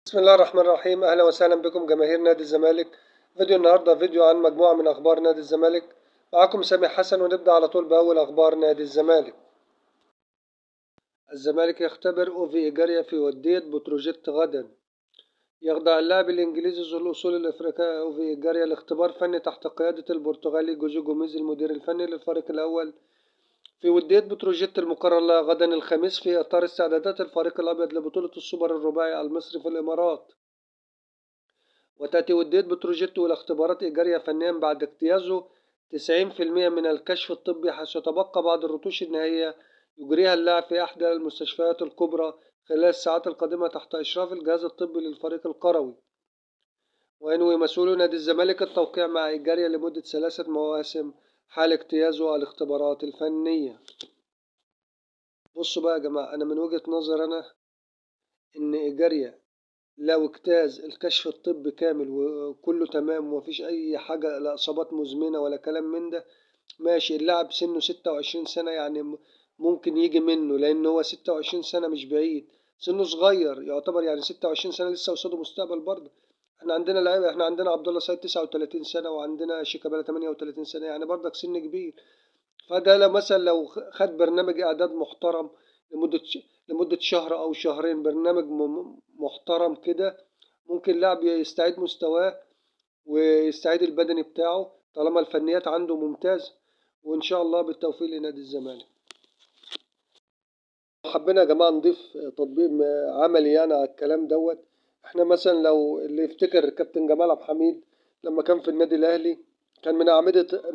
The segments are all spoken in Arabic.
بسم الله الرحمن الرحيم. أهلا وسهلا بكم جماهير نادي الزمالك. فيديو النهاردة فيديو عن مجموعة من أخبار نادي الزمالك. معكم سامي حسن، ونبدأ على طول بأول أخبار نادي الزمالك. الزمالك يختبر أوفي إيجاريا في ودية بتروجيت غدا. يخضع اللاعب الإنجليزي ذو الأصول الأفريقية أوفي إيجاريا لاختبار فني تحت قيادة البرتغالي جوزيه جوميز المدير الفني للفريق الأول في ودية بتروجيت المقرر لها غدا الخميس في إطار استعدادات الفريق الأبيض لبطولة السوبر الرباعي المصري في الإمارات. وتأتي ودية بتروجيت إلى اختبارات إيجارية فنيا بعد اجتيازه 90% من الكشف الطبي، حيث يتبقى بعض الرتوش النهائية يجريها اللاعب في إحدى المستشفيات الكبرى خلال الساعات القادمة تحت إشراف الجهاز الطبي للفريق القروي. وينوي مسؤولو نادي الزمالك التوقيع مع إيجاريا لمدة 3 مواسم حال اجتيازه الاختبارات الفنية. بصوا بقى يا جماعة، أنا من وجهة نظر إن إيجاريا لو اجتاز الكشف الطبي كامل وكله تمام ومفيش أي حاجة، لا إصابات مزمنة ولا كلام من ده، ماشي. اللاعب سنه 26 سنة، يعني ممكن يجي منه، لأن هو 26 سنة مش بعيد، سنه صغير يعتبر، يعني 26 سنة لسه قصاده مستقبل برضه. احنا عندنا لعيبة، احنا عندنا عبد الله سعيد 39 سنة، وعندنا شيكابالا 38 سنة، يعني برضك سن كبير. فده لو خد برنامج إعداد محترم لمدة لمدة شهر أو شهرين، برنامج محترم كده، ممكن اللاعب يستعيد مستواه ويستعيد البدني بتاعه طالما الفنيات عنده ممتاز. وإن شاء الله بالتوفيق لنادي الزمالك. حبينا يا جماعة نضيف تطبيق عملي يعني على الكلام دوت. احنا مثلا لو اللي يفتكر كابتن جمال عبد الحميد لما كان في النادي الأهلي، كان من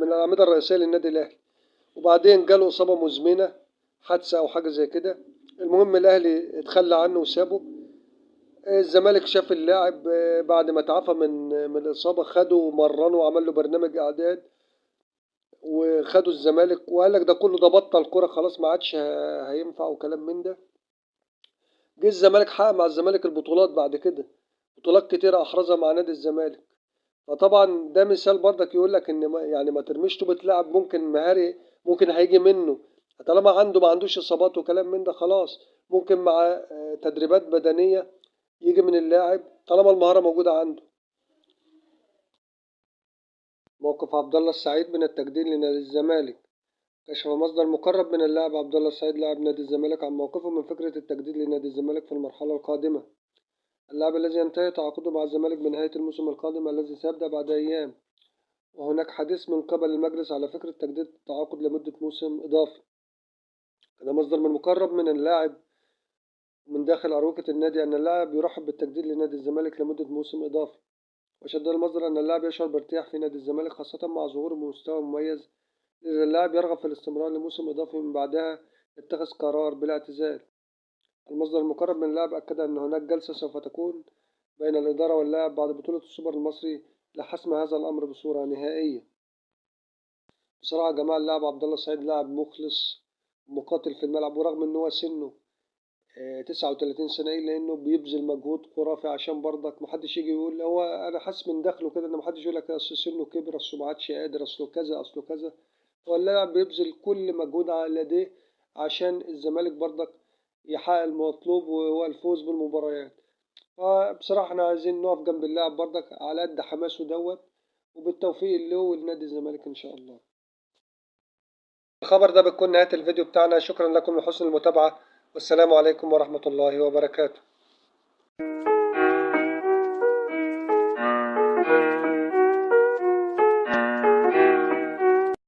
الأعمدة الرئيسية للنادي الأهلي، وبعدين جاله إصابة مزمنة، حادثة أو حاجة زي كده. المهم الأهلي اتخلى عنه وسابه. الزمالك شاف اللاعب بعد ما تعافى من الإصابة، خده ومرنه وعمل له برنامج إعداد، وخده الزمالك وقال لك ده كله ده بطل كورة خلاص، ما عادش هينفع وكلام من ده. جه الزمالك حقق مع الزمالك البطولات بعد كده، بطولات كتيرة أحرزها مع نادي الزمالك. فطبعا ده مثال برضك يقول لك ان يعني ما ترميش طوبة لاعب ممكن مهاري، ممكن هيجي منه طالما ما عندوش اصابات وكلام من ده، خلاص ممكن مع تدريبات بدنية يجي من اللاعب طالما المهارة موجودة عنده. موقف عبد الله السعيد من التجديد لنادي الزمالك. كشف مصدر مقرب من اللاعب عبد الله السعيد لاعب نادي الزمالك عن موقفه من فكرة التجديد لنادي الزمالك في المرحلة القادمة. اللاعب الذي ينتهي تعاقده مع الزمالك بنهاية الموسم القادم الذي سيبدأ بعد أيام، وهناك حديث من قبل المجلس على فكرة تجديد التعاقد لمدة موسم إضافي. هذا مصدر من مقرب من اللاعب من داخل أروقة النادي أن اللاعب يرحب بالتجديد لنادي الزمالك لمدة موسم إضافي. وشدد المصدر أن اللاعب يشعر بارتياح في نادي الزمالك خاصة مع ظهوره بمستوى مميز، إذا اللاعب يرغب في الاستمرار لموسم إضافي من بعدها يتخذ قرار بلا اعتزال. المصدر المقرب من اللاعب أكد أن هناك جلسة سوف تكون بين الإدارة واللاعب بعد بطولة السوبر المصري لحسم هذا الأمر بصورة نهائية. بصراحة يا جماعة اللاعب عبد الله السعيد لاعب مخلص مقاتل في الملعب، ورغم إن هو سنه 39 سنة، إلا إنه بيبذل مجهود خرافي عشان برضك محدش يجي يقول هو، أنا حاسس من داخله كده إن محدش يقول لك أصل سنه كبر، أصله ما عادش قادر، أصله كذا أصله كذا. هو اللاعب بيبذل كل مجهود على لديه عشان الزمالك برضك يحقق المطلوب وهو الفوز بالمباريات. فبصراحة احنا عايزين نقف جنب اللاعب برضك على قد حماسه دوت، وبالتوفيق له ولنادي الزمالك إن شاء الله. الخبر ده بيكون نهاية الفيديو بتاعنا. شكرا لكم لحسن المتابعة، والسلام عليكم ورحمة الله وبركاته.